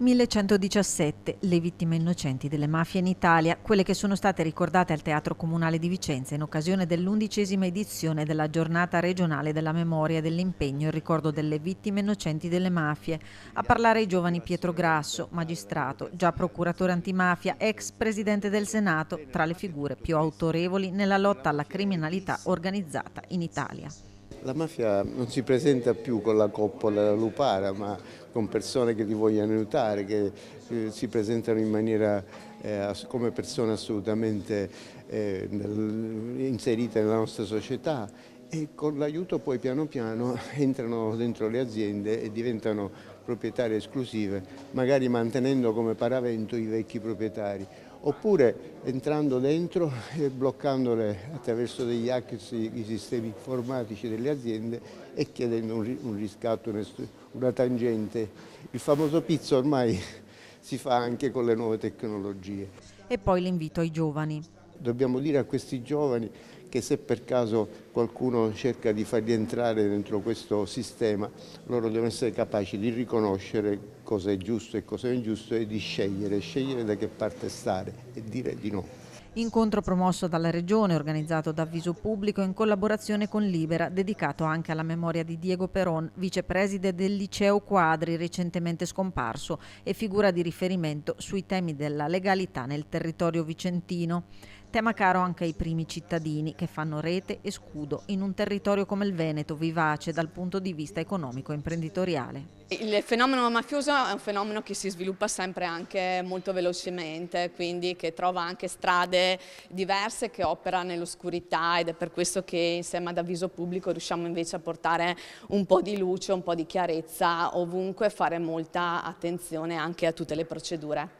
1117, le vittime innocenti delle mafie in Italia, quelle che sono state ricordate al Teatro Comunale di Vicenza in occasione dell'11ª edizione della Giornata regionale della memoria e dell'impegno in ricordo delle vittime innocenti delle mafie. A parlare i giovani Pietro Grasso, magistrato, già procuratore antimafia, ex presidente del Senato, tra le figure più autorevoli nella lotta alla criminalità organizzata in Italia. La mafia non si presenta più con la coppola e la lupara, ma con persone che ti vogliono aiutare, che si presentano in maniera come persone assolutamente inserite nella nostra società e con l'aiuto poi piano piano entrano dentro le aziende e diventano proprietarie esclusive, magari mantenendo come paravento i vecchi proprietari, oppure entrando dentro e bloccandole attraverso degli hack i sistemi informatici delle aziende e chiedendo un riscatto, una tangente. Il famoso pizzo ormai si fa anche con le nuove tecnologie. E poi l'invito ai giovani. Dobbiamo dire a questi giovani che se per caso qualcuno cerca di farli entrare dentro questo sistema, loro devono essere capaci di riconoscere cosa è giusto e cosa è ingiusto e di scegliere da che parte stare e dire di no. Incontro promosso dalla Regione, organizzato da Avviso Pubblico in collaborazione con Libera, dedicato anche alla memoria di Diego Peron, vicepreside del Liceo Quadri, recentemente scomparso, e figura di riferimento sui temi della legalità nel territorio vicentino. Tema caro anche ai primi cittadini, che fanno rete e scudo in un territorio come il Veneto, vivace dal punto di vista economico e imprenditoriale. Il fenomeno mafioso è un fenomeno che si sviluppa sempre anche molto velocemente, quindi che trova anche strade diverse, che opera nell'oscurità, ed è per questo che insieme ad Avviso Pubblico riusciamo invece a portare un po' di luce, un po' di chiarezza ovunque e fare molta attenzione anche a tutte le procedure.